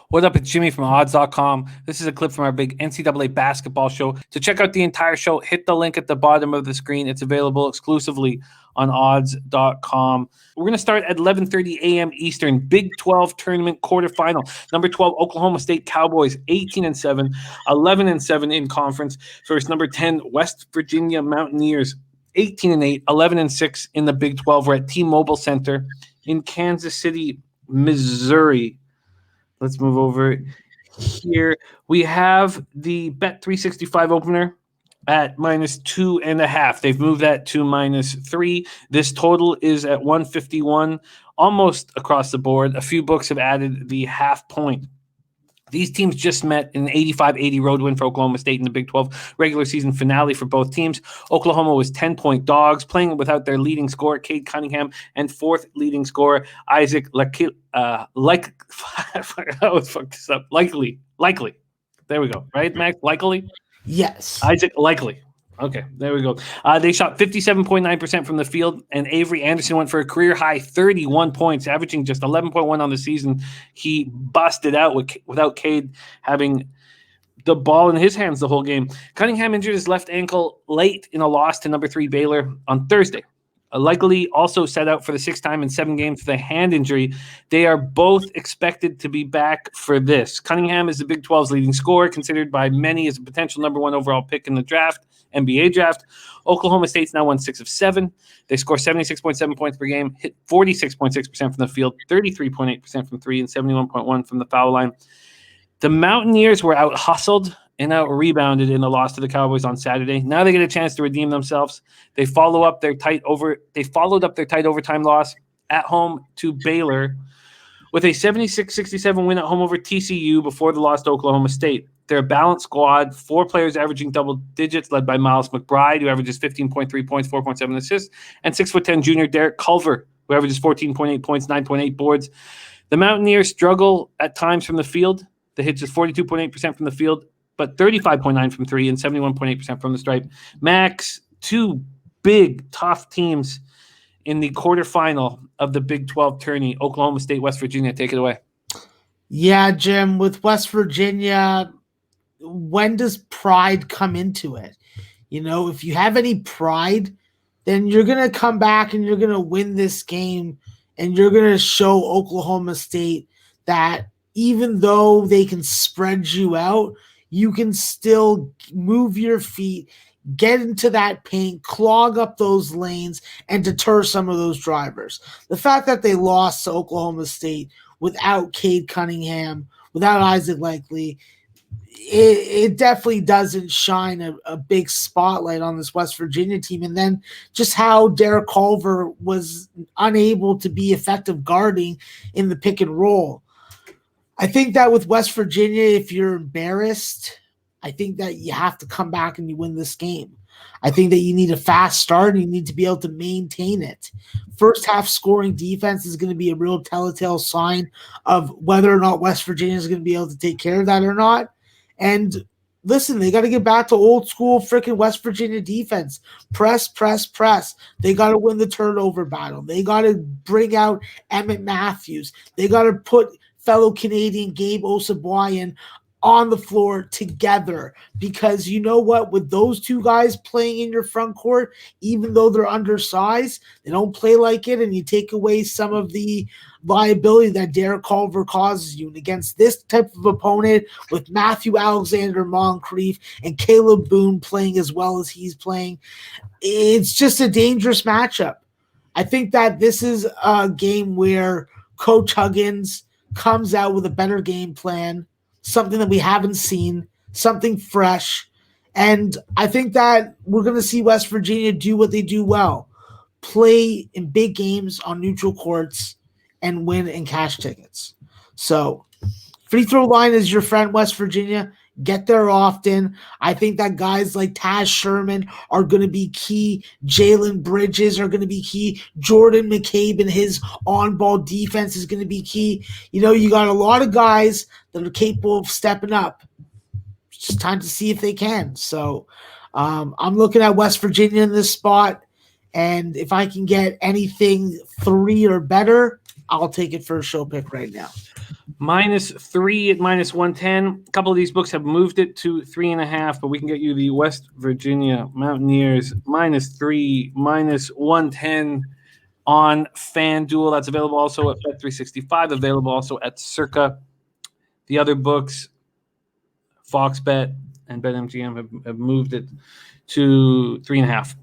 What up? It's Jimmy from odds.com. This is a clip from our big NCAA basketball show. To check out the entire show, hit the link at the bottom of the screen. It's available exclusively on odds.com. We're going to start at 11:30 a.m. Eastern. Big 12 tournament quarterfinal. Number 12, Oklahoma State Cowboys, 18-7, 11-7 in conference. Versus number 10, West Virginia Mountaineers, 18-8, 11-6 in the Big 12. We're at T-Mobile Center in Kansas City, Missouri. Let's move over here. We have the Bet365 opener at -2.5. They've moved that to -3. This total is at 151, almost across the board. A few books have added the half point. These teams just met in an 85-80 road win for Oklahoma State in the Big 12 regular season finale for both teams. Oklahoma was 10-point dogs, playing without their leading scorer, Cade Cunningham, and fourth leading scorer, Isaac Likely. There we go. Right, Max? Likely? Yes. Isaac Likely. Okay, there we go. They shot 57.9% from the field, and Avery Anderson went for a career-high 31 points, averaging just 11.1 on the season. He busted out without Cade having the ball in his hands the whole game. Cunningham injured his left ankle late in a loss to number 3 Baylor on Thursday. Likely also set out for the 6th time in 7 games with a hand injury. They are both expected to be back for this. Cunningham is the Big 12's leading scorer, considered by many as a potential number 1 overall pick in the NBA draft. Oklahoma State's now won 6 of 7. They score 76.7 points per game, hit 46.6% from the field, 33.8% from 3, and 71.1% from the foul line. The Mountaineers were out-hustled and out-rebounded in the loss to the Cowboys on Saturday. Now they get a chance to redeem themselves. They followed up their tight overtime loss at home to Baylor with a 76-67 win at home over TCU before the loss to Oklahoma State. They're a balanced squad, 4 players averaging double digits, led by Miles McBride, who averages 15.3 points, 4.7 assists, and 6'10" junior Derek Culver, who averages 14.8 points, 9.8 boards. The Mountaineers struggle at times from the field. They hit just 42.8% from the field, but 35.9% from 3 and 71.8% from the stripe. Max, 2 big, tough teams in the quarterfinal of the Big 12 tourney. Oklahoma State, West Virginia, take it away. Yeah, Jim, with West Virginia, when does pride come into it? You know, if you have any pride, then you're going to come back and you're going to win this game, and you're going to show Oklahoma State that even though they can spread you out, you can still move your feet, get into that paint, clog up those lanes, and deter some of those drivers. The fact that they lost to Oklahoma State without Cade Cunningham, without Isaac Likely, it definitely doesn't shine a big spotlight on this West Virginia team. And then just how Derek Culver was unable to be effective guarding in the pick and roll. I think that with West Virginia, if you're embarrassed, I think that you have to come back and you win this game. I think that you need a fast start and you need to be able to maintain it. First half scoring defense is going to be a real telltale sign of whether or not West Virginia is going to be able to take care of that or not. And listen, they got to get back to old school freaking West Virginia defense. Press, press, press. They got to win the turnover battle. They got to bring out Emmett Matthews. They got to put fellow Canadian Gabe Osabuoyen on the floor together, because you know what, with those 2 guys playing in your front court, even though they're undersized, they don't play like it, and you take away some of the liability that Derek Culver causes you. And against this type of opponent, with Matthew Alexander Moncrief and Caleb Boone playing as well as he's playing, it's just a dangerous matchup. I think that this is a game where Coach Huggins comes out with a better game plan, something that we haven't seen, something fresh. And I think that we're going to see West Virginia do what they do well, play in big games on neutral courts and win in cash tickets. So free throw line is your friend, West Virginia. Get there often. I think that guys like Taz Sherman are going to be key. Jalen Bridges are going to be key. Jordan McCabe and his on-ball defense is going to be key. You know, you got a lot of guys that are capable of stepping up. It's just time to see if they can. So I'm looking at West Virginia in this spot, and if I can get anything 3 or better, I'll take it for a show pick right now. -3 at -110. A couple of these books have moved it to 3.5, but we can get you the West Virginia Mountaineers -3, -110 on FanDuel. That's available also at Bet365, available also at Circa. The other books, Fox Bet and BetMGM, have moved it to 3.5.